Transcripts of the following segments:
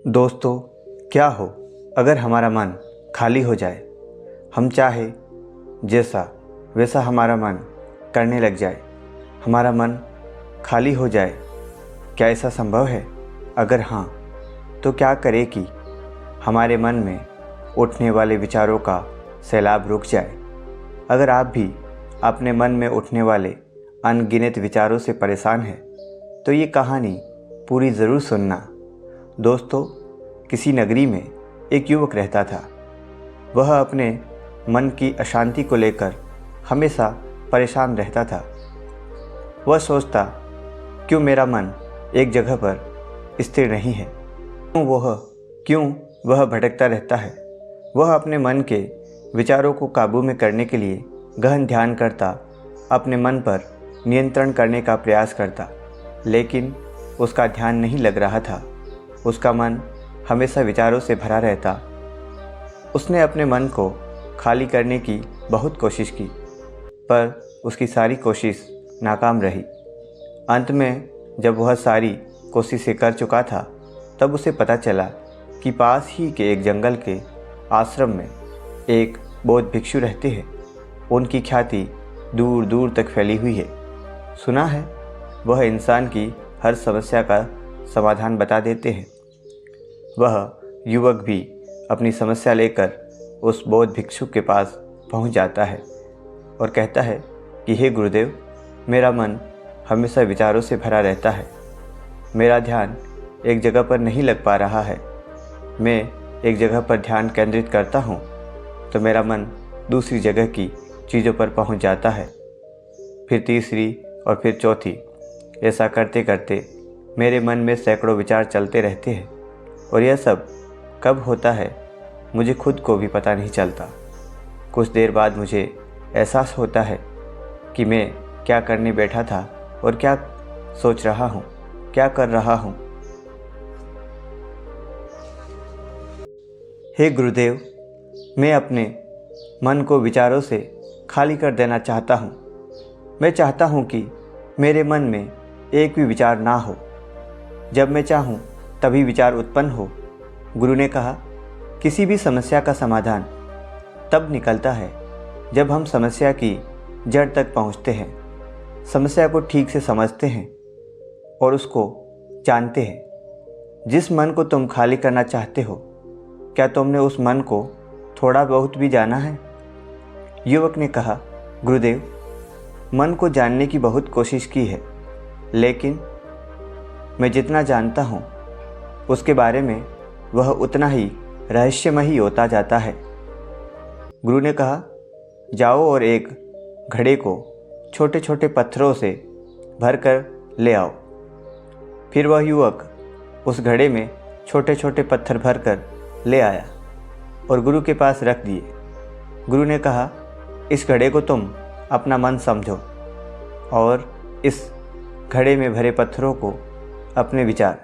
दोस्तों, क्या हो अगर हमारा मन खाली हो जाए, हम चाहे जैसा वैसा हमारा मन करने लग जाए, हमारा मन खाली हो जाए। क्या ऐसा संभव है? अगर हाँ, तो क्या करें कि हमारे मन में उठने वाले विचारों का सैलाब रुक जाए। अगर आप भी अपने मन में उठने वाले अनगिनत विचारों से परेशान हैं, तो ये कहानी पूरी ज़रूर सुनना। दोस्तों, किसी नगरी में एक युवक रहता था। वह अपने मन की अशांति को लेकर हमेशा परेशान रहता था। वह सोचता, क्यों मेरा मन एक जगह पर स्थिर नहीं है, क्यों वह भटकता रहता है। वह अपने मन के विचारों को काबू में करने के लिए गहन ध्यान करता, अपने मन पर नियंत्रण करने का प्रयास करता, लेकिन उसका ध्यान नहीं लग रहा था। उसका मन हमेशा विचारों से भरा रहता। उसने अपने मन को खाली करने की बहुत कोशिश की, पर उसकी सारी कोशिश नाकाम रही। अंत में जब वह सारी कोशिशें कर चुका था, तब उसे पता चला कि पास ही के एक जंगल के आश्रम में एक बौद्ध भिक्षु रहते हैं। उनकी ख्याति दूर दूर तक फैली हुई है। सुना है वह इंसान की हर समस्या का समाधान बता देते हैं। वह युवक भी अपनी समस्या लेकर उस बौद्ध भिक्षु के पास पहुंच जाता है और कहता है कि हे गुरुदेव, मेरा मन हमेशा विचारों से भरा रहता है। मेरा ध्यान एक जगह पर नहीं लग पा रहा है। मैं एक जगह पर ध्यान केंद्रित करता हूँ तो मेरा मन दूसरी जगह की चीज़ों पर पहुँच जाता है, फिर तीसरी और फिर चौथी। ऐसा करते करते मेरे मन में सैकड़ों विचार चलते रहते हैं और यह सब कब होता है मुझे खुद को भी पता नहीं चलता। कुछ देर बाद मुझे एहसास होता है कि मैं क्या करने बैठा था और क्या सोच रहा हूँ, क्या कर रहा हूँ। हे गुरुदेव, मैं अपने मन को विचारों से खाली कर देना चाहता हूँ। मैं चाहता हूँ कि मेरे मन में एक भी विचार ना हो। जब मैं चाहूँ तभी विचार उत्पन्न हो। गुरु ने कहा, किसी भी समस्या का समाधान तब निकलता है जब हम समस्या की जड़ तक पहुँचते हैं, समस्या को ठीक से समझते हैं और उसको जानते हैं। जिस मन को तुम खाली करना चाहते हो, क्या तुमने उस मन को थोड़ा बहुत भी जाना है? युवक ने कहा, गुरुदेव, मन को जानने की बहुत कोशिश की है, लेकिन मैं जितना जानता हूँ उसके बारे में वह उतना ही रहस्यमयी होता जाता है। गुरु ने कहा, जाओ और एक घड़े को छोटे छोटे पत्थरों से भरकर ले आओ। फिर वह युवक उस घड़े में छोटे छोटे पत्थर भरकर ले आया और गुरु के पास रख दिए। गुरु ने कहा, इस घड़े को तुम अपना मन समझो और इस घड़े में भरे पत्थरों को अपने विचार।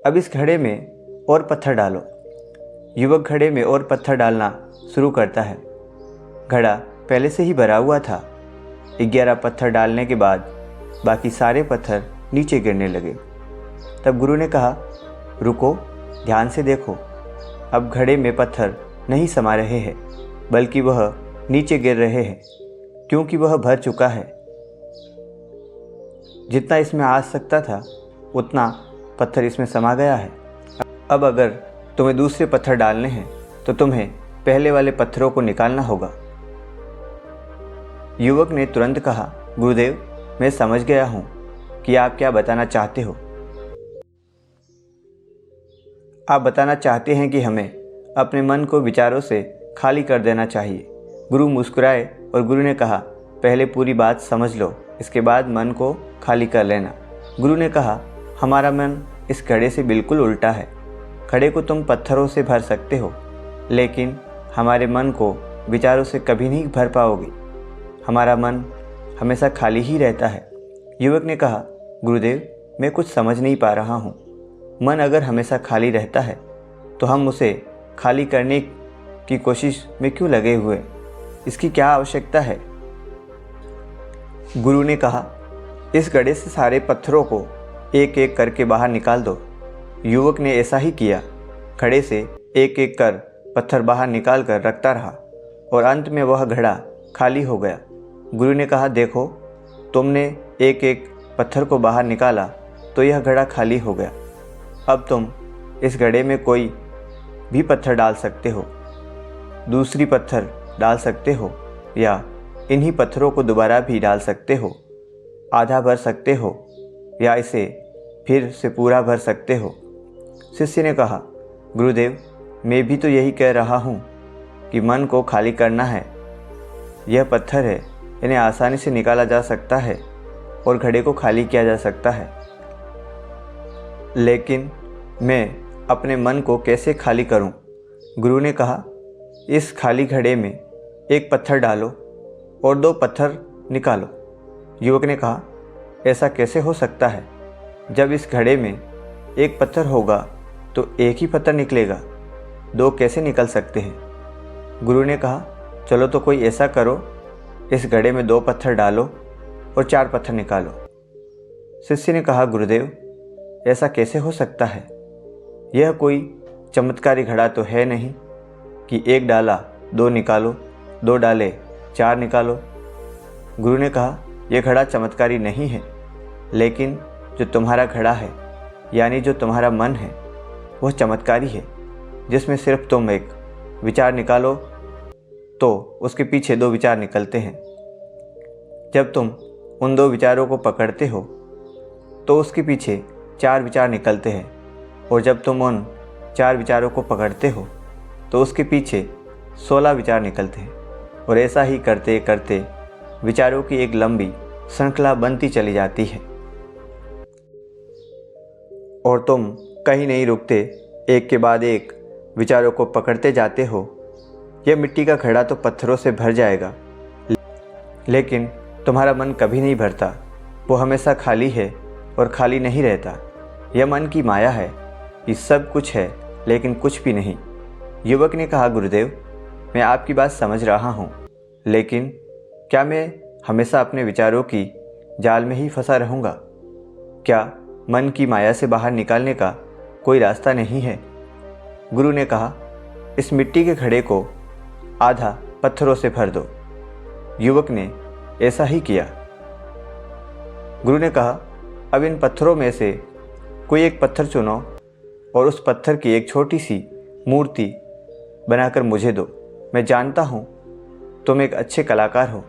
अब इस घड़े में और पत्थर डालो। युवक घड़े में और पत्थर डालना शुरू करता है। घड़ा पहले से ही भरा हुआ था। 11 पत्थर डालने के बाद बाकी सारे पत्थर नीचे गिरने लगे। तब गुरु ने कहा, रुको, ध्यान से देखो। अब घड़े में पत्थर नहीं समा रहे हैं, बल्कि वह नीचे गिर रहे हैं, क्योंकि वह भर चुका है। जितना इसमें आ सकता था उतना पत्थर इसमें समा गया है। अब अगर तुम्हें दूसरे पत्थर डालने हैं तो तुम्हें पहले वाले पत्थरों को निकालना होगा। युवक ने तुरंत कहा, गुरुदेव, मैं समझ गया हूँ कि आप क्या बताना चाहते हो। आप बताना चाहते हैं कि हमें अपने मन को विचारों से खाली कर देना चाहिए। गुरु मुस्कुराए और गुरु ने कहा, पहले पूरी बात समझ लो, इसके बाद मन को खाली कर लेना। गुरु ने कहा, हमारा मन इस घड़े से बिल्कुल उल्टा है। घड़े को तुम पत्थरों से भर सकते हो, लेकिन हमारे मन को विचारों से कभी नहीं भर पाओगे। हमारा मन हमेशा खाली ही रहता है। युवक ने कहा, गुरुदेव, मैं कुछ समझ नहीं पा रहा हूँ। मन अगर हमेशा खाली रहता है तो हम उसे खाली करने की कोशिश में क्यों लगे हुए? इसकी क्या आवश्यकता है? गुरु ने कहा, इस घड़े से सारे पत्थरों को एक एक करके बाहर निकाल दो। युवक ने ऐसा ही किया। घड़े से एक एक कर पत्थर बाहर निकाल कर रखता रहा और अंत में वह घड़ा खाली हो गया। गुरु ने कहा, देखो, तुमने एक एक पत्थर को बाहर निकाला तो यह घड़ा खाली हो गया। अब तुम इस घड़े में कोई भी पत्थर डाल सकते हो, दूसरी पत्थर डाल सकते हो, या इन्हीं पत्थरों को दोबारा भी डाल सकते हो। आधा भर सकते हो या इसे फिर से पूरा भर सकते हो। शिष्य ने कहा, गुरुदेव, मैं भी तो यही कह रहा हूँ कि मन को खाली करना है। यह पत्थर है, इन्हें आसानी से निकाला जा सकता है और घड़े को खाली किया जा सकता है, लेकिन मैं अपने मन को कैसे खाली करूं? गुरु ने कहा, इस खाली घड़े में एक पत्थर डालो और 2 पत्थर निकालो। युवक ने कहा, ऐसा कैसे हो सकता है? जब इस घड़े में एक पत्थर होगा तो एक ही पत्थर निकलेगा, 2 कैसे निकल सकते हैं? गुरु ने कहा, चलो तो कोई ऐसा करो, इस घड़े में 2 पत्थर डालो और 4 पत्थर निकालो। शिष्य ने कहा, गुरुदेव, ऐसा कैसे हो सकता है? यह कोई चमत्कारी घड़ा तो है नहीं कि 1 डाला 2 निकालो, 2 डाले 4 निकालो। गुरु ने कहा, यह घड़ा चमत्कारी नहीं है, लेकिन जो तुम्हारा घड़ा है, यानी जो तुम्हारा मन है, वह चमत्कारी है, जिसमें सिर्फ तुम एक विचार निकालो तो उसके पीछे 2 विचार निकलते हैं। जब तुम उन 2 विचारों को पकड़ते हो तो उसके पीछे 4 विचार निकलते हैं, और जब तुम उन 4 विचारों को पकड़ते हो तो उसके पीछे 16 विचार निकलते हैं, और ऐसा ही करते करते विचारों की एक लंबी श्रृंखला बनती चली जाती है और तुम कहीं नहीं रुकते, एक के बाद एक विचारों को पकड़ते जाते हो। यह मिट्टी का घड़ा तो पत्थरों से भर जाएगा, लेकिन तुम्हारा मन कभी नहीं भरता। वो हमेशा खाली है और खाली नहीं रहता। यह मन की माया है कि सब कुछ है लेकिन कुछ भी नहीं। युवक ने कहा, गुरुदेव, मैं आपकी बात समझ रहा हूँ, लेकिन क्या मैं हमेशा अपने विचारों की जाल में ही फंसा रहूँगा? क्या मन की माया से बाहर निकालने का कोई रास्ता नहीं है? गुरु ने कहा, इस मिट्टी के घड़े को आधा पत्थरों से भर दो। युवक ने ऐसा ही किया। गुरु ने कहा, अब इन पत्थरों में से कोई एक पत्थर चुनो और उस पत्थर की एक छोटी सी मूर्ति बनाकर मुझे दो। मैं जानता हूँ तुम एक अच्छे कलाकार हो।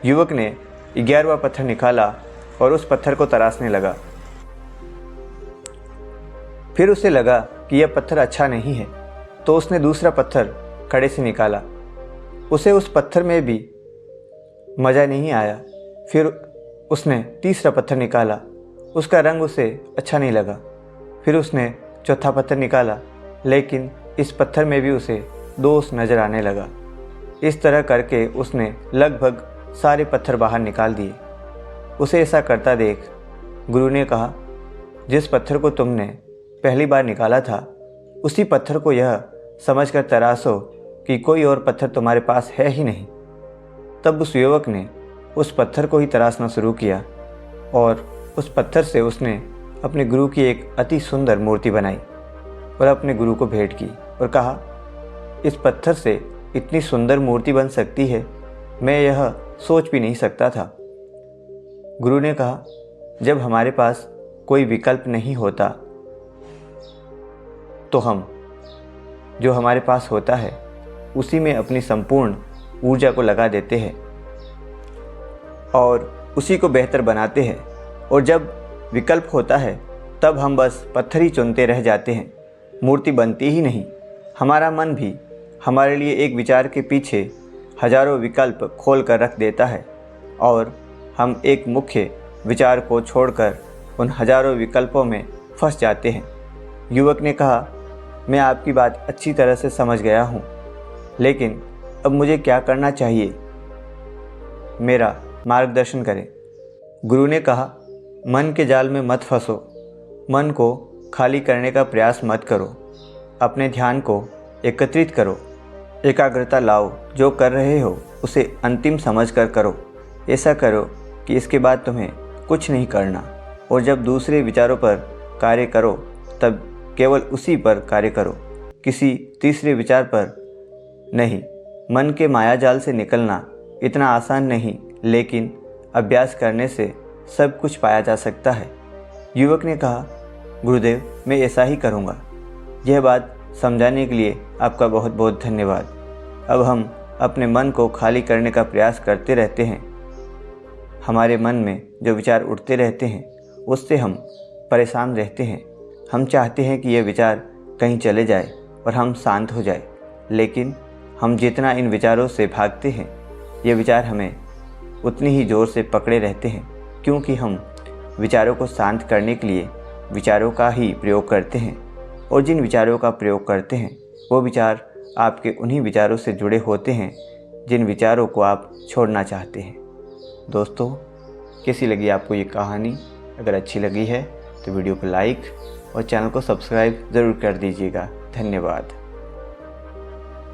युवक ने 11वां पत्थर निकाला और उस पत्थर को तराशने लगा। फिर उसे लगा कि यह पत्थर अच्छा नहीं है, तो उसने दूसरा पत्थर कड़े से निकाला। उसे उस पत्थर में भी मज़ा नहीं आया। फिर उसने तीसरा पत्थर निकाला, उसका रंग उसे अच्छा नहीं लगा। फिर उसने चौथा पत्थर निकाला, लेकिन इस पत्थर में भी उसे दोष नज़र आने लगा। इस तरह करके उसने लगभग सारे पत्थर बाहर निकाल दिए। उसे ऐसा करता देख गुरु ने कहा, जिस पत्थर को तुमने पहली बार निकाला था, उसी पत्थर को यह समझकर तराशो कि कोई और पत्थर तुम्हारे पास है ही नहीं। तब उस युवक ने उस पत्थर को ही तराशना शुरू किया और उस पत्थर से उसने अपने गुरु की एक अति सुंदर मूर्ति बनाई और अपने गुरु को भेंट की और कहा, इस पत्थर से इतनी सुंदर मूर्ति बन सकती है, मैं यह सोच भी नहीं सकता था। गुरु ने कहा, जब हमारे पास कोई विकल्प नहीं होता तो हम जो हमारे पास होता है उसी में अपनी संपूर्ण ऊर्जा को लगा देते हैं और उसी को बेहतर बनाते हैं, और जब विकल्प होता है तब हम बस पत्थर ही चुनते रह जाते हैं, मूर्ति बनती ही नहीं। हमारा मन भी हमारे लिए एक विचार के पीछे हजारों विकल्प खोल कर रख देता है और हम एक मुख्य विचार को छोड़कर उन हजारों विकल्पों में फंस जाते हैं। युवक ने कहा, मैं आपकी बात अच्छी तरह से समझ गया हूँ, लेकिन अब मुझे क्या करना चाहिए? मेरा मार्गदर्शन करें। गुरु ने कहा, मन के जाल में मत फंसो, मन को खाली करने का प्रयास मत करो, अपने ध्यान को एकत्रित करो, एकाग्रता लाओ, जो कर रहे हो उसे अंतिम समझकर करो। ऐसा करो कि इसके बाद तुम्हें कुछ नहीं करना, और जब दूसरे विचारों पर कार्य करो तब केवल उसी पर कार्य करो, किसी तीसरे विचार पर नहीं। मन के मायाजाल से निकलना इतना आसान नहीं, लेकिन अभ्यास करने से सब कुछ पाया जा सकता है। युवक ने कहा, गुरुदेव, मैं ऐसा ही करूँगा। यह बात समझाने के लिए आपका बहुत बहुत धन्यवाद। अब हम अपने मन को खाली करने का प्रयास करते रहते हैं। हमारे मन में जो विचार उठते रहते हैं उससे हम परेशान रहते हैं। हम चाहते हैं कि यह विचार कहीं चले जाए और हम शांत हो जाए, लेकिन हम जितना इन विचारों से भागते हैं, ये विचार हमें उतनी ही ज़ोर से पकड़े रहते हैं, क्योंकि हम विचारों को शांत करने के लिए विचारों का ही प्रयोग करते हैं। और जिन विचारों का प्रयोग करते हैं वो विचार आपके उन्हीं विचारों से जुड़े होते हैं जिन विचारों को आप छोड़ना चाहते हैं। दोस्तों, कैसी लगी आपको ये कहानी? अगर अच्छी लगी है तो वीडियो को लाइक और चैनल को सब्सक्राइब ज़रूर कर दीजिएगा। धन्यवाद।